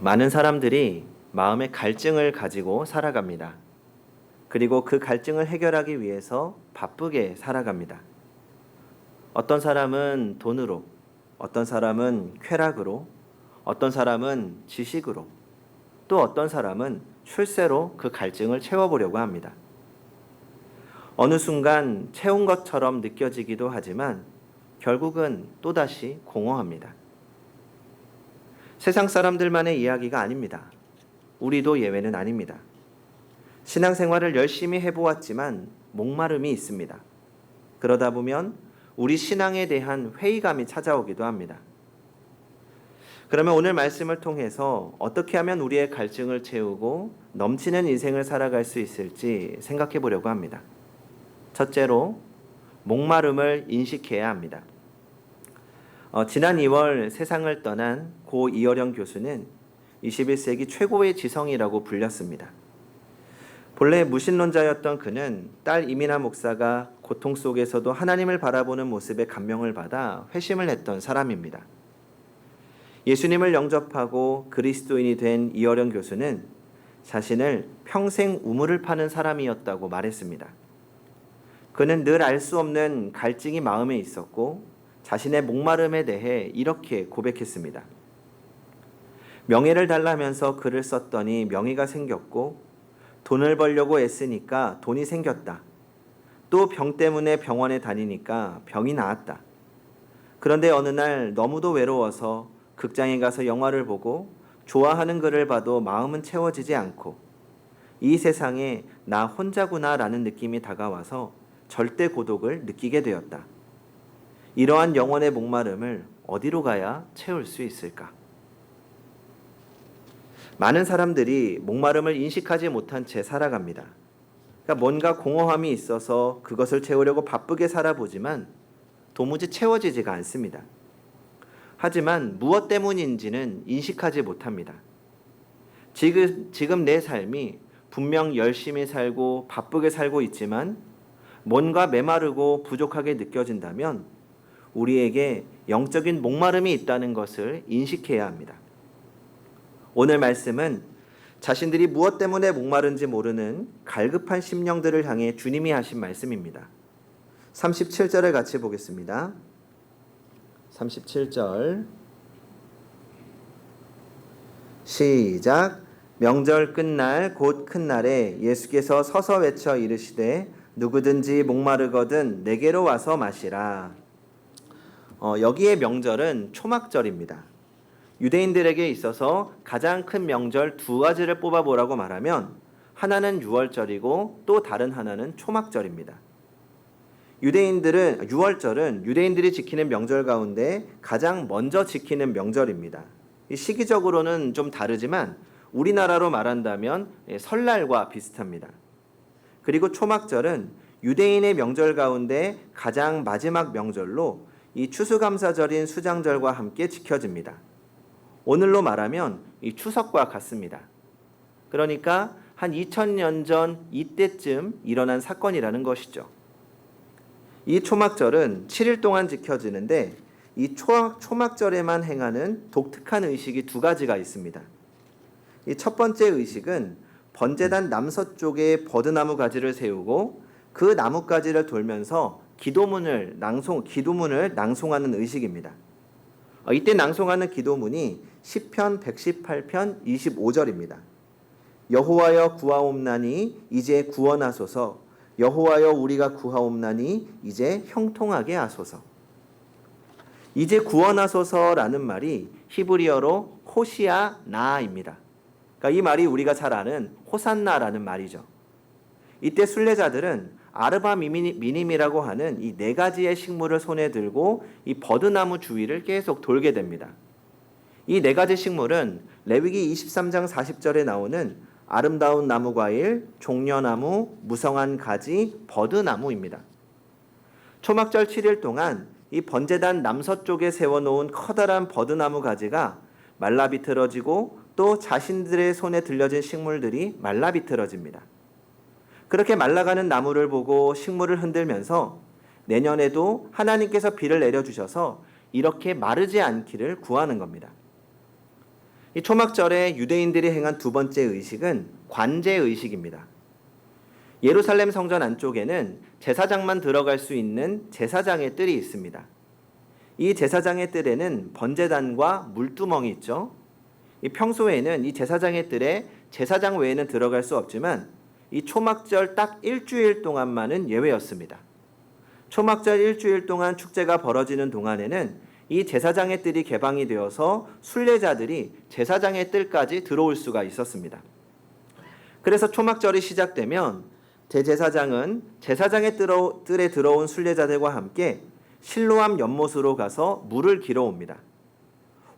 많은 사람들이 마음의 갈증을 가지고 살아갑니다. 그리고 그 갈증을 해결하기 위해서 바쁘게 살아갑니다. 어떤 사람은 돈으로, 어떤 사람은 쾌락으로, 어떤 사람은 지식으로, 또 어떤 사람은 출세로 그 갈증을 채워보려고 합니다. 어느 순간 채운 것처럼 느껴지기도 하지만 결국은 또다시 공허합니다. 세상 사람들만의 이야기가 아닙니다. 우리도 예외는 아닙니다. 신앙생활을 열심히 해보았지만 목마름이 있습니다. 그러다 보면 우리 신앙에 대한 회의감이 찾아오기도 합니다. 그러면 오늘 말씀을 통해서 어떻게 하면 우리의 갈증을 채우고 넘치는 인생을 살아갈 수 있을지 생각해 보려고 합니다. 첫째로, 목마름을 인식해야 합니다. 지난 2월 세상을 떠난 고 이어령 교수는 21세기 최고의 지성이라고 불렸습니다. 본래 무신론자였던 그는 딸 이민아 목사가 고통 속에서도 하나님을 바라보는 모습에 감명을 받아 회심을 했던 사람입니다. 예수님을 영접하고 그리스도인이 된 이어령 교수는 자신을 평생 우물을 파는 사람이었다고 말했습니다. 그는 늘 알 수 없는 갈증이 마음에 있었고 자신의 목마름에 대해 이렇게 고백했습니다. 명예를 달라면서 글을 썼더니 명예가 생겼고 돈을 벌려고 애쓰니까 돈이 생겼다. 또 병 때문에 병원에 다니니까 병이 나았다. 그런데 어느 날 너무도 외로워서 극장에 가서 영화를 보고 좋아하는 글을 봐도 마음은 채워지지 않고 이 세상에 나 혼자구나라는 느낌이 다가와서 절대 고독을 느끼게 되었다. 이러한 영혼의 목마름을 어디로 가야 채울 수 있을까? 많은 사람들이 목마름을 인식하지 못한 채 살아갑니다. 그러니까 뭔가 공허함이 있어서 그것을 채우려고 바쁘게 살아보지만 도무지 채워지지가 않습니다. 하지만 무엇 때문인지는 인식하지 못합니다. 지금 내 삶이 분명 열심히 살고 바쁘게 살고 있지만 뭔가 메마르고 부족하게 느껴진다면 우리에게 영적인 목마름이 있다는 것을 인식해야 합니다. 오늘 말씀은 자신들이 무엇 때문에 목마른지 모르는 갈급한 심령들을 향해 주님이 하신 말씀입니다. 37절을 같이 보겠습니다. 37절 시작. 명절 끝날 곧 큰 날에 예수께서 서서 외쳐 이르시되 누구든지 목마르거든 내게로 와서 마시라. 여기에 명절은 초막절입니다. 유대인들에게 있어서 가장 큰 명절 두 가지를 뽑아보라고 말하면 하나는 유월절이고 또 다른 하나는 초막절입니다. 유월절은 유대인들이 지키는 명절 가운데 가장 먼저 지키는 명절입니다. 시기적으로는 좀 다르지만 우리나라로 말한다면 설날과 비슷합니다. 그리고 초막절은 유대인의 명절 가운데 가장 마지막 명절로 이 추수감사절인 수장절과 함께 지켜집니다. 오늘로 말하면 이 추석과 같습니다. 그러니까 한 2000년 전 이때쯤 일어난 사건이라는 것이죠. 이 초막절은 7일 동안 지켜지는데 이 초막절에만 행하는 독특한 의식이 두 가지가 있습니다. 이 첫 번째 의식은 번제단 남서쪽에 버드나무 가지를 세우고 그 나뭇가지를 돌면서 기도문을 낭송하는 의식입니다. 이때 낭송하는 기도문이 시편 118편 25절입니다. 여호와여 구하옵나니 이제 구원하소서. 여호와여 우리가 구하옵나니 이제 형통하게 하소서. 이제 구원하소서라는 말이 히브리어로 호시아 나입니다. 그러니까 이 말이 우리가 잘 아는 호산나라는 말이죠. 이때 순례자들은 아르바 미님이라고 하는 이 네 가지의 식물을 손에 들고 이 버드나무 주위를 계속 돌게 됩니다. 이 네 가지 식물은 레위기 23장 40절에 나오는 아름다운 나무과일, 종려나무, 무성한 가지, 버드나무입니다. 초막절 7일 동안 이 번제단 남서쪽에 세워놓은 커다란 버드나무 가지가 말라 비틀어지고 또 자신들의 손에 들려진 식물들이 말라 비틀어집니다. 그렇게 말라가는 나무를 보고 식물을 흔들면서 내년에도 하나님께서 비를 내려주셔서 이렇게 마르지 않기를 구하는 겁니다. 이 초막절에 유대인들이 행한 두 번째 의식은 관제 의식입니다. 예루살렘 성전 안쪽에는 제사장만 들어갈 수 있는 제사장의 뜰이 있습니다. 이 제사장의 뜰에는 번제단과 물두멍이 있죠. 이 평소에는 이 제사장의 뜰에 제사장 외에는 들어갈 수 없지만 이 초막절 딱 일주일 동안만은 예외였습니다. 초막절 일주일 동안 축제가 벌어지는 동안에는 이 제사장의 뜰이 개방이 되어서 순례자들이 제사장의 뜰까지 들어올 수가 있었습니다. 그래서 초막절이 시작되면 대제사장은 제사장의 뜰에 들어온 순례자들과 함께 실로암 연못으로 가서 물을 길어 옵니다.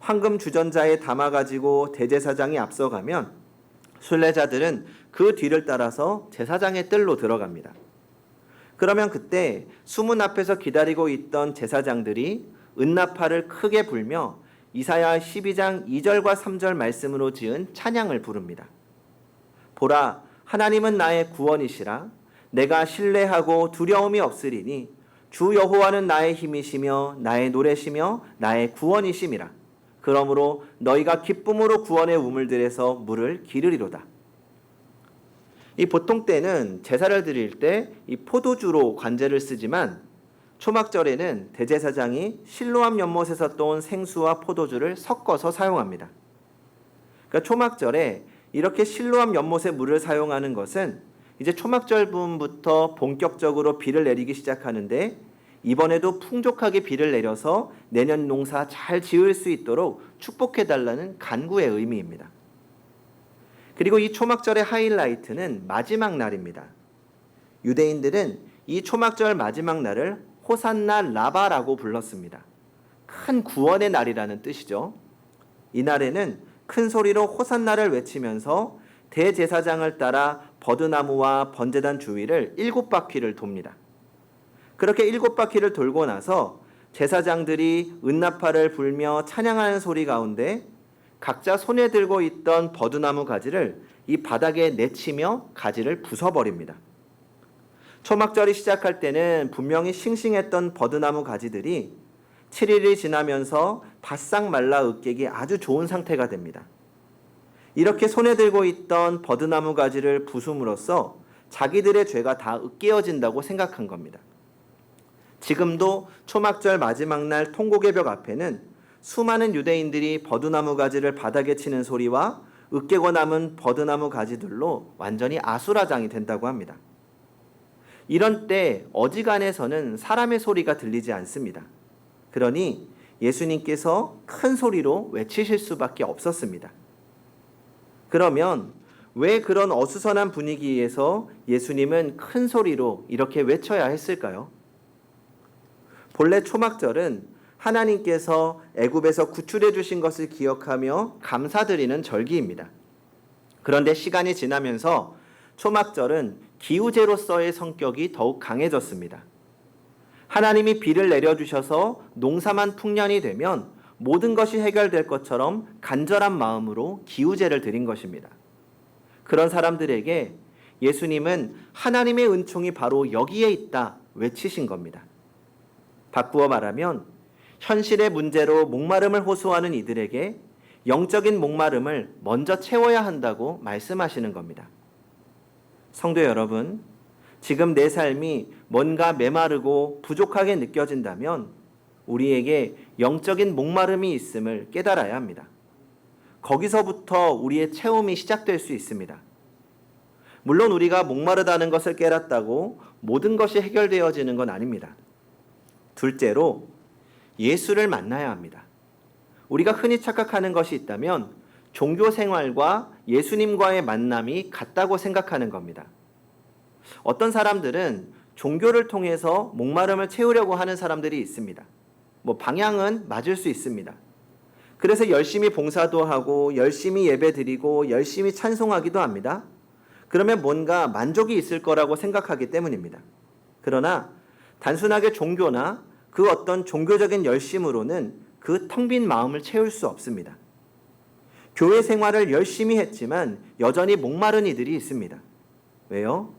황금 주전자에 담아가지고 대제사장이 앞서가면 순례자들은 그 뒤를 따라서 제사장의 뜰로 들어갑니다. 그러면 그때 수문 앞에서 기다리고 있던 제사장들이 은나팔을 크게 불며 이사야 12장 2절과 3절 말씀으로 지은 찬양을 부릅니다. 보라, 하나님은 나의 구원이시라. 내가 신뢰하고 두려움이 없으리니 주 여호와는 나의 힘이시며 나의 노래시며 나의 구원이심이라. 그러므로 너희가 기쁨으로 구원의 우물들에서 물을 기르리로다. 이 보통 때는 제사를 드릴 때 이 포도주로 관제를 쓰지만 초막절에는 대제사장이 실로암 연못에서 떠온 생수와 포도주를 섞어서 사용합니다. 그러니까 초막절에 이렇게 실로암 연못의 물을 사용하는 것은 이제 초막절부터 본격적으로 비를 내리기 시작하는데 이번에도 풍족하게 비를 내려서 내년 농사 잘 지을 수 있도록 축복해달라는 간구의 의미입니다. 그리고 이 초막절의 하이라이트는 마지막 날입니다. 유대인들은 이 초막절 마지막 날을 호산나 라바라고 불렀습니다. 큰 구원의 날이라는 뜻이죠. 이 날에는 큰 소리로 호산나를 외치면서 대제사장을 따라 버드나무와 번제단 주위를 7바퀴를 돕니다. 그렇게 7바퀴를 돌고 나서 제사장들이 은나팔을 불며 찬양하는 소리 가운데 각자 손에 들고 있던 버드나무 가지를 이 바닥에 내치며 가지를 부숴버립니다. 초막절이 시작할 때는 분명히 싱싱했던 버드나무 가지들이 7일이 지나면서 바싹 말라 으깨기 아주 좋은 상태가 됩니다. 이렇게 손에 들고 있던 버드나무 가지를 부숨으로써 자기들의 죄가 다 으깨어진다고 생각한 겁니다. 지금도 초막절 마지막 날 통곡의 벽 앞에는 수많은 유대인들이 버드나무 가지를 바닥에 치는 소리와 으깨고 남은 버드나무 가지들로 완전히 아수라장이 된다고 합니다. 이런 때 어지간해서는 사람의 소리가 들리지 않습니다. 그러니 예수님께서 큰 소리로 외치실 수밖에 없었습니다. 그러면 왜 그런 어수선한 분위기에서 예수님은 큰 소리로 이렇게 외쳐야 했을까요? 본래 초막절은 하나님께서 애굽에서 구출해 주신 것을 기억하며 감사드리는 절기입니다. 그런데 시간이 지나면서 초막절은 기우제로서의 성격이 더욱 강해졌습니다. 하나님이 비를 내려주셔서 농사만 풍년이 되면 모든 것이 해결될 것처럼 간절한 마음으로 기우제를 드린 것입니다. 그런 사람들에게 예수님은 하나님의 은총이 바로 여기에 있다 외치신 겁니다. 바꾸어 말하면 현실의 문제로 목마름을 호소하는 이들에게 영적인 목마름을 먼저 채워야 한다고 말씀하시는 겁니다. 성도 여러분, 지금 내 삶이 뭔가 메마르고 부족하게 느껴진다면 우리에게 영적인 목마름이 있음을 깨달아야 합니다. 거기서부터 우리의 체험이 시작될 수 있습니다. 물론 우리가 목마르다는 것을 깨닫다고 모든 것이 해결되어지는 건 아닙니다. 둘째로 예수를 만나야 합니다. 우리가 흔히 착각하는 것이 있다면 종교 생활과 예수님과의 만남이 같다고 생각하는 겁니다. 어떤 사람들은 종교를 통해서 목마름을 채우려고 하는 사람들이 있습니다. 방향은 맞을 수 있습니다. 그래서 열심히 봉사도 하고 열심히 예배드리고 열심히 찬송하기도 합니다. 그러면 뭔가 만족이 있을 거라고 생각하기 때문입니다. 그러나 단순하게 종교나 그 어떤 종교적인 열심으로는 그 텅 빈 마음을 채울 수 없습니다. 교회 생활을 열심히 했지만 여전히 목마른 이들이 있습니다. 왜요?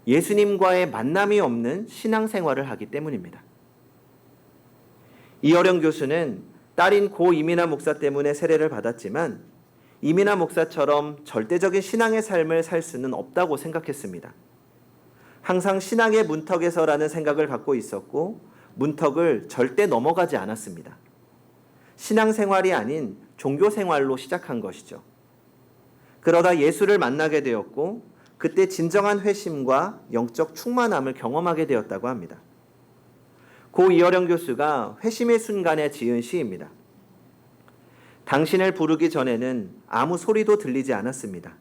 예수님과의 만남이 없는 신앙생활을 하기 때문입니다. 이어령 교수는 딸인 고 이민아 목사 때문에 세례를 받았지만 이민하 목사처럼 절대적인 신앙의 삶을 살 수는 없다고 생각했습니다. 항상 신앙의 문턱에서라는 생각을 갖고 있었고 문턱을 절대 넘어가지 않았습니다. 신앙생활이 아닌 종교생활로 시작한 것이죠. 그러다 예수를 만나게 되었고 그때 진정한 회심과 영적 충만함을 경험하게 되었다고 합니다. 고 이어령 교수가 회심의 순간에 지은 시입니다. 당신을 부르기 전에는 아무 소리도 들리지 않았습니다.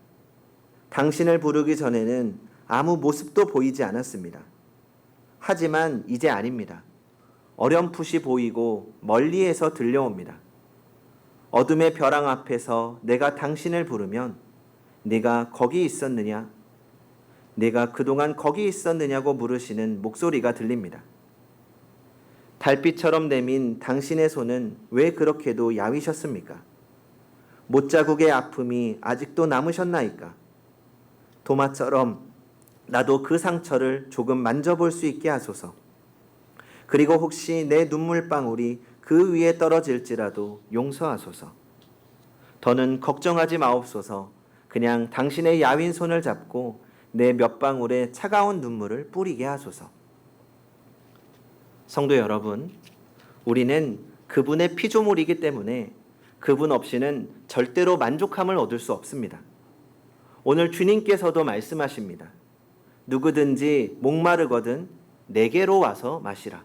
당신을 부르기 전에는 아무 모습도 보이지 않았습니다. 하지만 이제 아닙니다. 어렴풋이 보이고 멀리에서 들려옵니다. 어둠의 벼랑 앞에서 내가 당신을 부르면 네가 거기 있었느냐? 내가 그동안 거기 있었느냐고 물으시는 목소리가 들립니다. 달빛처럼 내민 당신의 손은 왜 그렇게도 야위셨습니까? 못자국의 아픔이 아직도 남으셨나이까? 도마처럼 나도 그 상처를 조금 만져볼 수 있게 하소서. 그리고 혹시 내 눈물방울이 그 위에 떨어질지라도 용서하소서. 더는 걱정하지 마옵소서. 그냥 당신의 야윈 손을 잡고 내 몇 방울의 차가운 눈물을 뿌리게 하소서. 성도 여러분, 우리는 그분의 피조물이기 때문에 그분 없이는 절대로 만족함을 얻을 수 없습니다. 오늘 주님께서도 말씀하십니다. 누구든지 목마르거든 내게로 와서 마시라.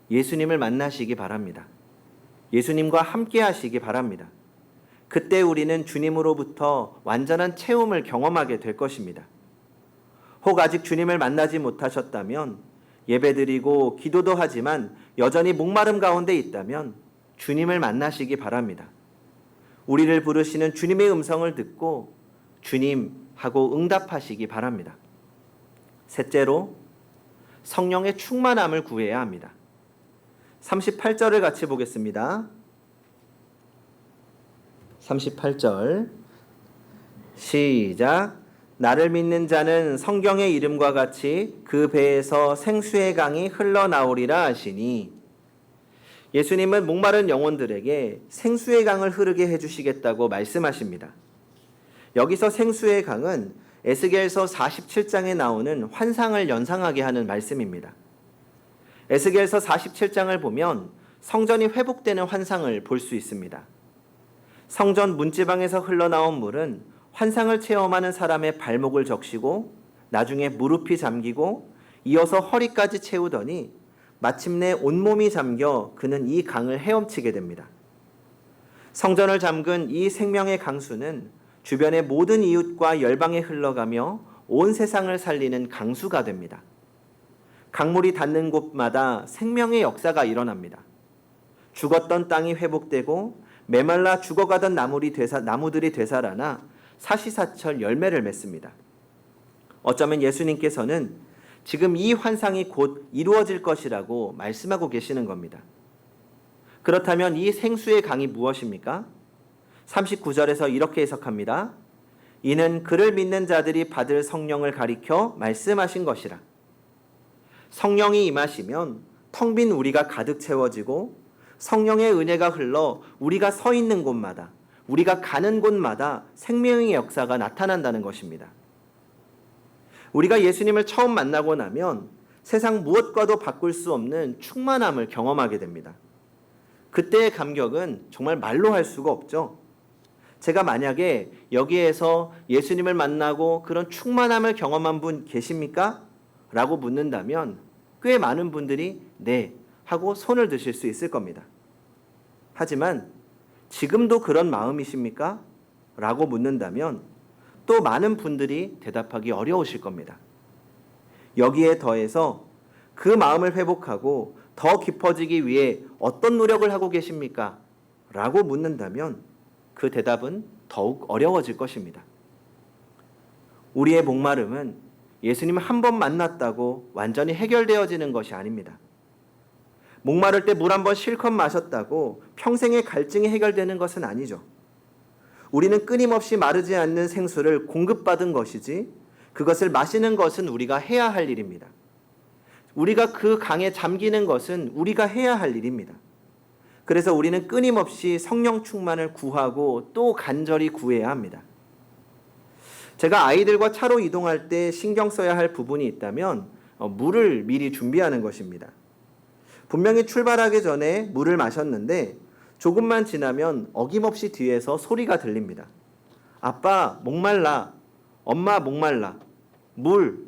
예수님을 만나시기 바랍니다. 예수님과 함께 하시기 바랍니다. 그때 우리는 주님으로부터 완전한 체험을 경험하게 될 것입니다. 혹 아직 주님을 만나지 못하셨다면 예배드리고 기도도 하지만 여전히 목마름 가운데 있다면 주님을 만나시기 바랍니다. 우리를 부르시는 주님의 음성을 듣고 주님 하고 응답하시기 바랍니다. 셋째로 성령의 충만함을 구해야 합니다. 38절을 같이 보겠습니다. 38절 시작. 나를 믿는 자는 성경의 이름과 같이 그 배에서 생수의 강이 흘러나오리라 하시니, 예수님은 목마른 영혼들에게 생수의 강을 흐르게 해주시겠다고 말씀하십니다. 여기서 생수의 강은 에스겔서 47장에 나오는 환상을 연상하게 하는 말씀입니다. 에스겔서 47장을 보면 성전이 회복되는 환상을 볼 수 있습니다. 성전 문지방에서 흘러나온 물은 환상을 체험하는 사람의 발목을 적시고 나중에 무릎이 잠기고 이어서 허리까지 채우더니 마침내 온몸이 잠겨 그는 이 강을 헤엄치게 됩니다. 성전을 잠근 이 생명의 강수는 주변의 모든 이웃과 열방에 흘러가며 온 세상을 살리는 강수가 됩니다. 강물이 닿는 곳마다 생명의 역사가 일어납니다. 죽었던 땅이 회복되고 메말라 죽어가던 나무들이 되살아나 사시사철 열매를 맺습니다. 어쩌면 예수님께서는 지금 이 환상이 곧 이루어질 것이라고 말씀하고 계시는 겁니다. 그렇다면 이 생수의 강이 무엇입니까? 39절에서 이렇게 해석합니다. 이는 그를 믿는 자들이 받을 성령을 가리켜 말씀하신 것이라. 성령이 임하시면 텅 빈 우리가 가득 채워지고 성령의 은혜가 흘러 우리가 서 있는 곳마다, 우리가 가는 곳마다 생명의 역사가 나타난다는 것입니다. 우리가 예수님을 처음 만나고 나면 세상 무엇과도 바꿀 수 없는 충만함을 경험하게 됩니다. 그때의 감격은 정말 말로 할 수가 없죠. 제가 만약에 여기에서 예수님을 만나고 그런 충만함을 경험한 분 계십니까? 라고 묻는다면 꽤 많은 분들이 네 하고 손을 드실 수 있을 겁니다. 하지만 지금도 그런 마음이십니까? 라고 묻는다면 또 많은 분들이 대답하기 어려우실 겁니다. 여기에 더해서 그 마음을 회복하고 더 깊어지기 위해 어떤 노력을 하고 계십니까? 라고 묻는다면 그 대답은 더욱 어려워질 것입니다. 우리의 목마름은 예수님을 한 번 만났다고 완전히 해결되어지는 것이 아닙니다. 목마를 때 물 한 번 실컷 마셨다고 평생의 갈증이 해결되는 것은 아니죠. 우리는 끊임없이 마르지 않는 생수를 공급받은 것이지 그것을 마시는 것은 우리가 해야 할 일입니다. 우리가 그 강에 잠기는 것은 우리가 해야 할 일입니다. 그래서 우리는 끊임없이 성령 충만을 구하고 또 간절히 구해야 합니다. 제가 아이들과 차로 이동할 때 신경 써야 할 부분이 있다면 물을 미리 준비하는 것입니다. 분명히 출발하기 전에 물을 마셨는데 조금만 지나면 어김없이 뒤에서 소리가 들립니다. 아빠 목말라, 엄마 목말라, 물.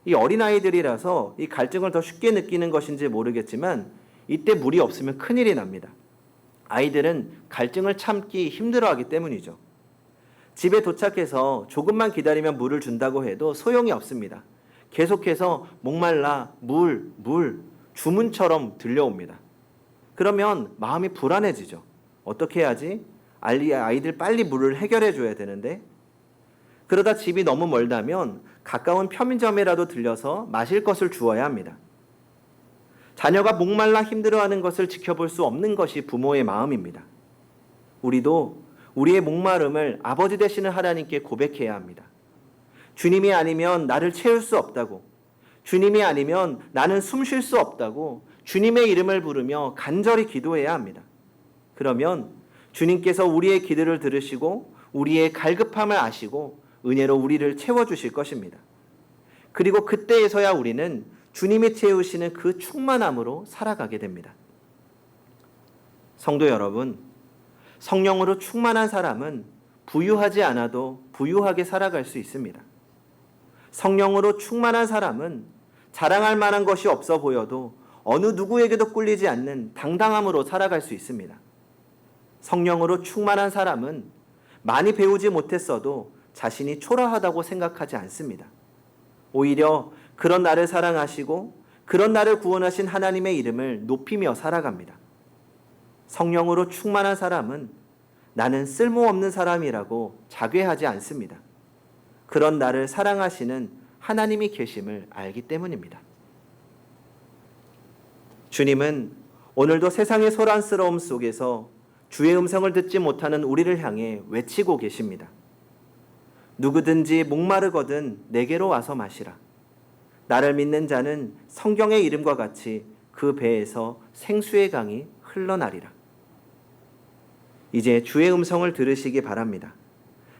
이 어린아이들이라서 이 갈증을 더 쉽게 느끼는 것인지 모르겠지만 이때 물이 없으면 큰일이 납니다. 아이들은 갈증을 참기 힘들어하기 때문이죠. 집에 도착해서 조금만 기다리면 물을 준다고 해도 소용이 없습니다. 계속해서 목말라, 물, 주문처럼 들려옵니다. 그러면 마음이 불안해지죠. 어떻게 해야지? 아이들 빨리 물을 해결해 줘야 되는데, 그러다 집이 너무 멀다면 가까운 편의점이라도 들려서 마실 것을 주어야 합니다. 자녀가 목말라 힘들어하는 것을 지켜볼 수 없는 것이 부모의 마음입니다. 우리도 우리의 목마름을 아버지 되시는 하나님께 고백해야 합니다. 주님이 아니면 나를 채울 수 없다고, 주님이 아니면 나는 숨 쉴 수 없다고 주님의 이름을 부르며 간절히 기도해야 합니다. 그러면 주님께서 우리의 기도를 들으시고 우리의 갈급함을 아시고 은혜로 우리를 채워주실 것입니다. 그리고 그때에서야 우리는 주님이 채우시는 그 충만함으로 살아가게 됩니다. 성도 여러분, 성령으로 충만한 사람은 부유하지 않아도 부유하게 살아갈 수 있습니다. 성령으로 충만한 사람은 자랑할 만한 것이 없어 보여도 어느 누구에게도 꿀리지 않는 당당함으로 살아갈 수 있습니다. 성령으로 충만한 사람은 많이 배우지 못했어도 자신이 초라하다고 생각하지 않습니다. 오히려 그런 나를 사랑하시고 그런 나를 구원하신 하나님의 이름을 높이며 살아갑니다. 성령으로 충만한 사람은 나는 쓸모없는 사람이라고 자괴하지 않습니다. 그런 나를 사랑하시는 하나님이 계심을 알기 때문입니다. 주님은 오늘도 세상의 소란스러움 속에서 주의 음성을 듣지 못하는 우리를 향해 외치고 계십니다. 누구든지 목마르거든 내게로 와서 마시라. 나를 믿는 자는 성경의 이름과 같이 그 배에서 생수의 강이 흘러나리라. 이제 주의 음성을 들으시기 바랍니다.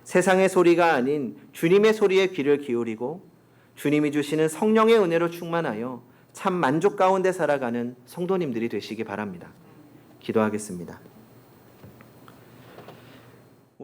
세상의 소리가 아닌 주님의 소리에 귀를 기울이고 주님이 주시는 성령의 은혜로 충만하여 참 만족 가운데 살아가는 성도님들이 되시기 바랍니다. 기도하겠습니다.